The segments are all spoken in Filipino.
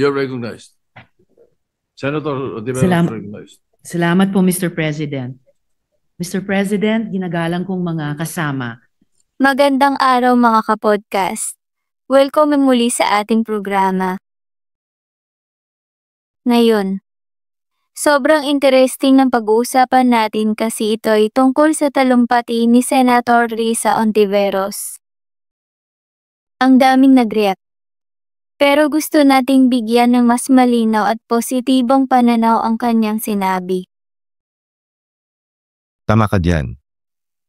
You're recognized. Senator Odimero is Salamat. recognized. Salamat po, Mr. President. Mr. President, ginagalang kong mga kasama. Magandang araw mga kapodcast. Welcome muli sa ating programa. Ngayon, sobrang interesting ng pag-uusapan natin kasi ito ay tungkol sa talumpati ni Senator Risa Hontiveros. Ang daming nag-react. Pero gusto nating bigyan ng mas malinaw at positibong pananaw ang kanyang sinabi. Tama ka diyan.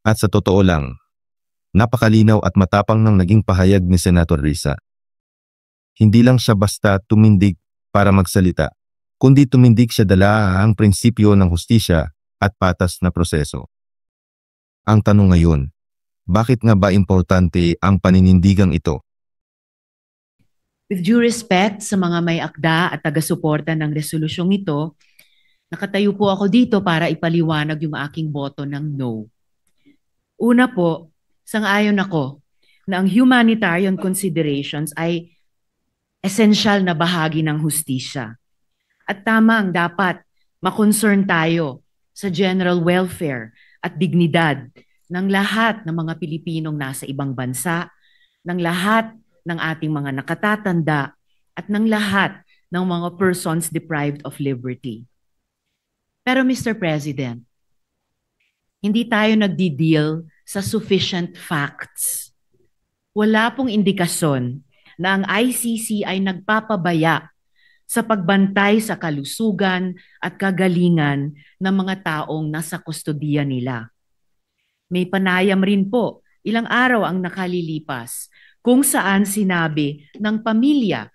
At sa totoo lang, napakalinaw at matapang ng naging pahayag ni Senator Risa. Hindi lang siya basta tumindig para magsalita, kundi tumindig siya dala ang prinsipyo ng hustisya at patas na proseso. Ang tanong ngayon, bakit nga ba importante ang paninindigang ito? With due respect sa mga may akda at taga-suporta ng resolusyong ito, nakatayo po ako dito para ipaliwanag yung aking boto ng no. Una po, sang-ayon ako na ang humanitarian considerations ay esensyal na bahagi ng hustisya. At tamang dapat makonsern tayo sa general welfare at dignidad ng lahat ng mga Pilipinong nasa ibang bansa, ng lahat ng ating mga nakatatanda at ng lahat ng mga persons deprived of liberty. Pero Mr. President, hindi tayo nagdi-deal sa sufficient facts. Wala pong indikasyon na ang ICC ay nagpapabaya sa pagbantay sa kalusugan at kagalingan ng mga taong nasa kustodiya nila. May panayam rin po, ilang araw ang nakalilipas, kung saan sinabi ng pamilya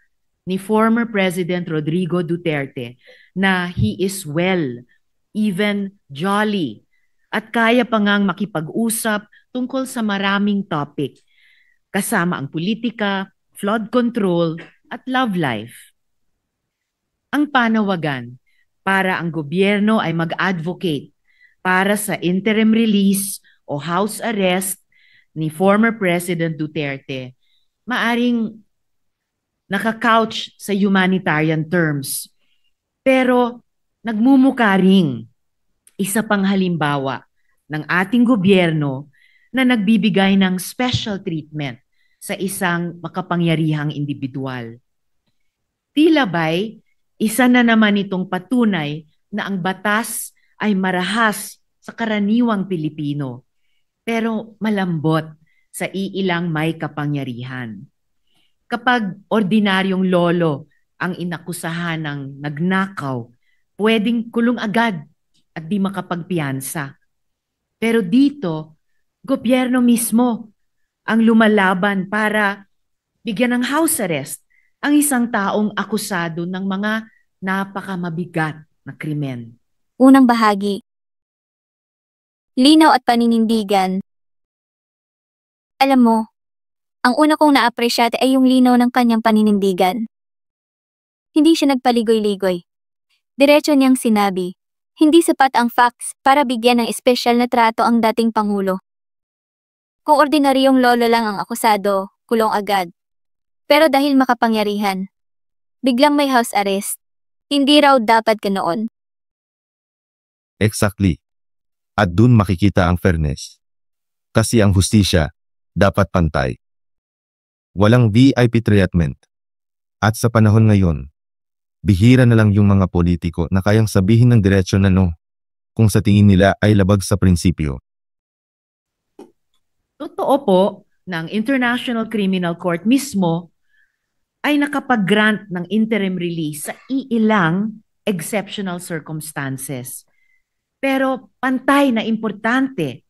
ni former President Rodrigo Duterte na he is well, even jolly, at kaya pa ngang makipag-usap tungkol sa maraming topic, kasama ang politika, flood control, at love life. Ang panawagan para ang gobyerno ay mag-advocate para sa interim release o house arrest ni former President Duterte, maaring nakakouch sa humanitarian terms. Pero nagmumukha ring isa pang halimbawa ng ating gobyerno na nagbibigay ng special treatment sa isang makapangyarihang individual. Tila ba'y isa na naman itong patunay na ang batas ay marahas sa karaniwang Pilipino, pero malambot sa iilang may kapangyarihan. Kapag ordinaryong lolo ang inakusahan ng nagnakaw, pwedeng kulong agad at di makapagpiyansa. Pero dito, gobyerno mismo ang lumalaban para bigyan ng house arrest ang isang taong akusado ng mga napakamabigat na krimen. Unang bahagi. Linaw at paninindigan. Alam mo, ang una kong naapresyate ay yung linaw ng kanyang paninindigan. Hindi siya nagpaligoy-ligoy. Diretso niyang sinabi, hindi sapat ang facts para bigyan ng espesyal na trato ang dating Pangulo. Kung ordinaryong lolo lang ang akusado, kulong agad. Pero dahil makapangyarihan, biglang may house arrest. Hindi raw dapat ganoon. Exactly. At dun makikita ang fairness. Kasi ang hustisya, dapat pantay. Walang VIP treatment. At sa panahon ngayon, bihira na lang yung mga politiko na kayang sabihin ng diretsyo na no, kung sa tingin nila ay labag sa prinsipyo. Totoo po na ang International Criminal Court mismo ay nakapag-grant ng interim release sa iilang exceptional circumstances. Pero pantay na importante,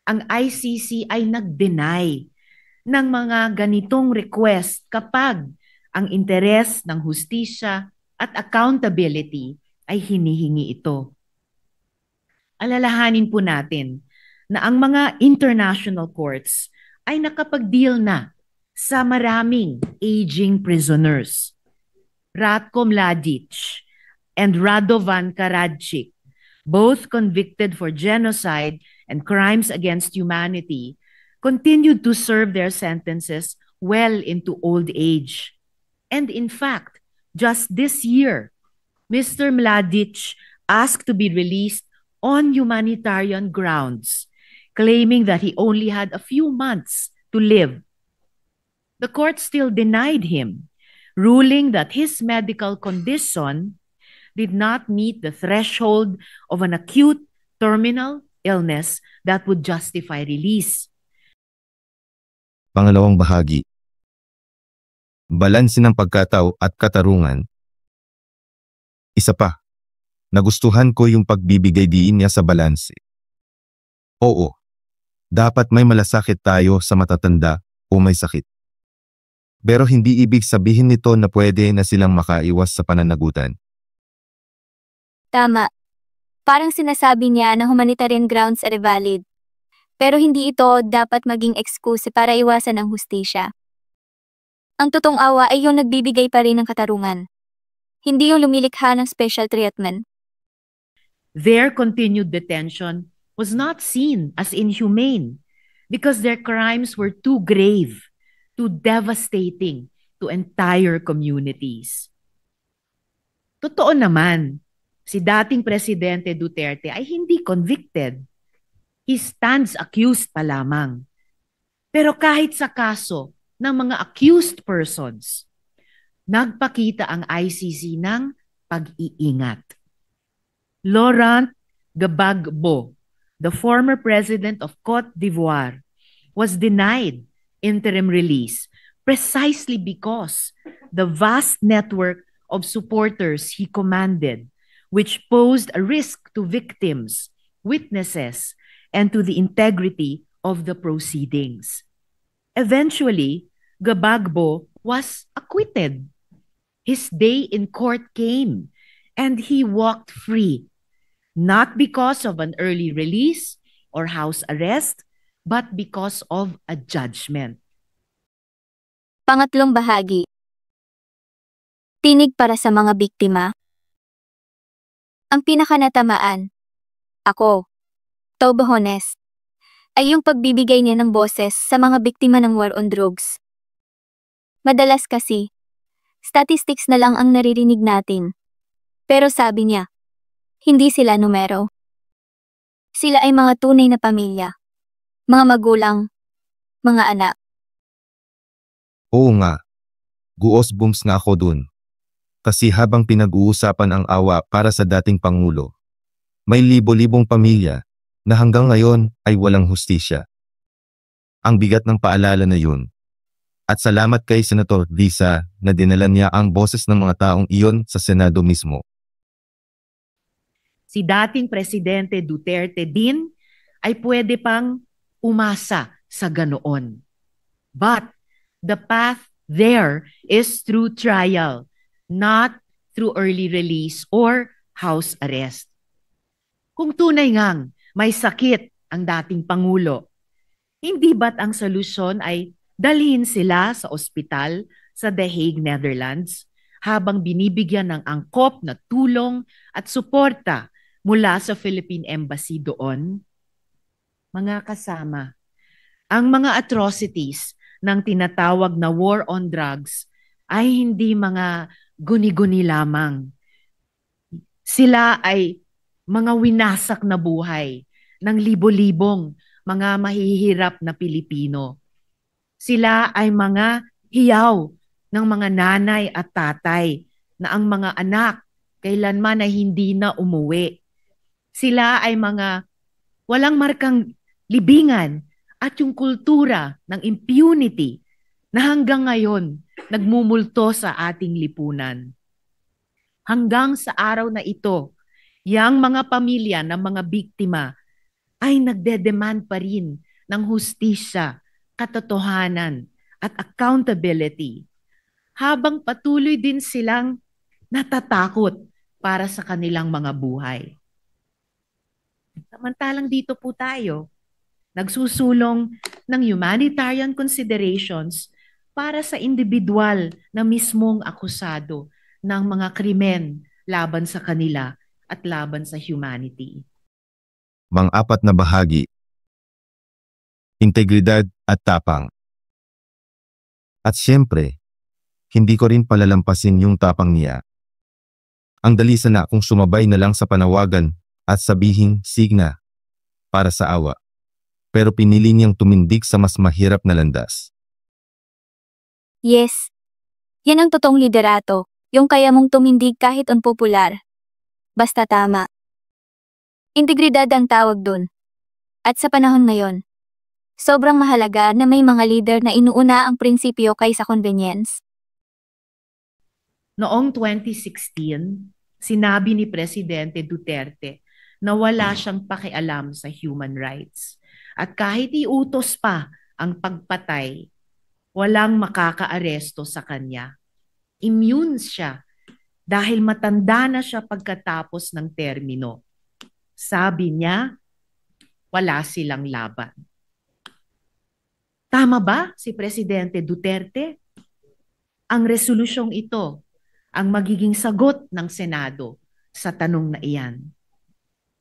ang ICC ay nag-deny ng mga ganitong request kapag ang interes ng hustisya at accountability ay hinihingi ito. Alalahanin po natin na ang mga international courts ay nakapag-deal na sa maraming aging prisoners. Ratko Mladic and Radovan Karadzic, both convicted for genocide and crimes against humanity, continued to serve their sentences well into old age. And in fact, Just this year, Mr. Mladic asked to be released on humanitarian grounds, claiming that he only had a few months to live. The court still denied him, ruling that his medical condition did not meet the threshold of an acute terminal illness that would justify release. Pangalawang bahagi. Balanse ng pagkatao at katarungan. Isa pa, nagustuhan ko yung pagbibigay diin niya sa balanse. Oo, dapat may malasakit tayo sa matatanda o may sakit. Pero hindi ibig sabihin nito na pwede na silang makaiwas sa pananagutan. Tama. Parang sinasabi niya na humanitarian grounds are valid. Pero hindi ito dapat maging excuse para iwasan ang hustisya. Ang totoong awa ay yung nagbibigay pa rin ng katarungan. Hindi yung lumilikha ng special treatment. Their continued detention was not seen as inhumane because their crimes were too grave, too devastating to entire communities. Totoo naman, si dating Presidente Duterte ay hindi convicted. He stands accused pa lamang. Pero kahit sa kaso ng mga accused persons, nagpakita ang ICC ng pag-iingat. Laurent Gbagbo, the former president of Cote d'Ivoire, was denied interim release precisely because the vast network of supporters he commanded, which posed a risk to victims, witnesses, and to the integrity of the proceedings. Eventually, Gbagbo was acquitted. His day in court came, and he walked free, not because of an early release or house arrest, but because of a judgment. Pangatlong bahagi. Tinig para sa mga biktima. Ang pinakanatamaan, ako, Tauba Honest, ay yung pagbibigay niya ng boses sa mga biktima ng war on drugs. Madalas kasi, statistics na lang ang naririnig natin. Pero sabi niya, hindi sila numero. Sila ay mga tunay na pamilya, mga magulang, mga anak. Oo nga, goosebumps nga ako dun. Kasi habang pinag-uusapan ang awa para sa dating Pangulo, may libo-libong pamilya na hanggang ngayon ay walang hustisya. Ang bigat ng paalala na yun. At salamat kay Senator Risa na dinala niya ang boses ng mga taong iyon sa Senado mismo. Si dating Presidente Duterte din ay pwede pang umasa sa ganoon. But the path there is through trial, not through early release or house arrest. Kung tunay ngang may sakit ang dating Pangulo, hindi ba't ang solusyon ay dalhin sila sa ospital sa The Hague, Netherlands, habang binibigyan ng angkop na tulong at suporta mula sa Philippine Embassy doon? Mga kasama, ang mga atrocities ng tinatawag na war on drugs ay hindi mga guni-guni lamang. Sila ay mga winasak na buhay ng libo-libong mga mahihirap na Pilipino. Sila ay mga hiyaw ng mga nanay at tatay na ang mga anak kailanman ay hindi na umuwi. Sila ay mga walang markang libingan at yung kultura ng impunity na hanggang ngayon nagmumulto sa ating lipunan. Hanggang sa araw na ito, yang mga pamilya ng mga biktima ay nagdedemand pa rin ng hustisya, katotohanan at accountability, habang patuloy din silang natatakot para sa kanilang mga buhay. Samantalang dito po tayo, nagsusulong ng humanitarian considerations para sa individual na mismong akusado ng mga krimen laban sa kanila at laban sa humanity. Mang-apat na bahagi. Integridad at tapang. At siyempre, hindi ko rin palalampasin yung tapang niya. Ang dali sana kung sumabay na lang sa panawagan at sabihing signa para sa awa. Pero pinili niyang tumindig sa mas mahirap na landas. Yes. Yan ang totoong liderato, yung kaya mong tumindig kahit unpopular. Basta tama. Integridad ang tawag dun. At sa panahon ngayon, sobrang mahalaga na may mga leader na inuuna ang prinsipyo kaysa convenience. Noong 2016, sinabi ni Presidente Duterte na wala siyang pakialam sa human rights. At kahit iutos pa ang pagpatay, walang makakaaresto sa kanya. Immune siya dahil matanda na siya pagkatapos ng termino. Sabi niya, wala silang laban. Tama ba si Presidente Duterte? Ang resolusyong ito ang magiging sagot ng Senado sa tanong na iyan.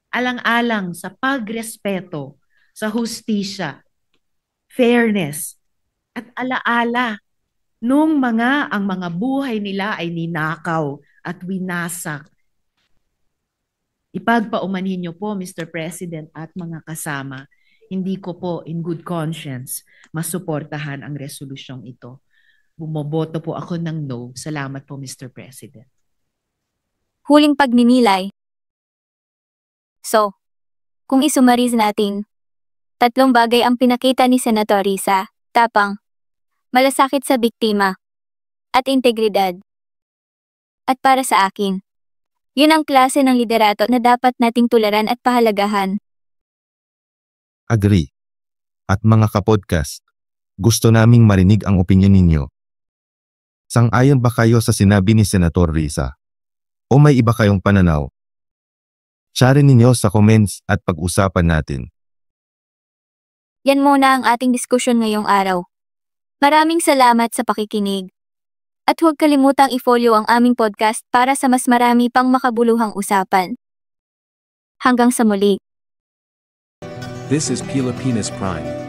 Alang-alang sa pagrespeto sa hustisya, fairness, at alaala nung ang mga buhay nila ay ninakaw at winasak. Ipagpaumanhin niyo po, Mr. President at mga kasama, hindi ko po in good conscience masuportahan ang resolusyong ito. Bumoboto po ako ng no. Salamat po, Mr. President. Huling pagninilay. So, kung isumarize natin, 3 bagay ang pinakita ni Senator Risa: tapang, malasakit sa biktima, at integridad. At para sa akin, yun ang klase ng liderato na dapat nating tularan at pahalagahan. Agree. At mga kapodcast, gusto naming marinig ang opinyon ninyo. Sang-ayon ba kayo sa sinabi ni Senator Risa? O may iba kayong pananaw? Share ninyo sa comments at pag-usapan natin. Yan muna ang ating diskusyon ngayong araw. Maraming salamat sa pakikinig. At huwag kalimutang i-follow ang aming podcast para sa mas marami pang makabuluhang usapan. Hanggang sa muli. This is Pilipinas Prime.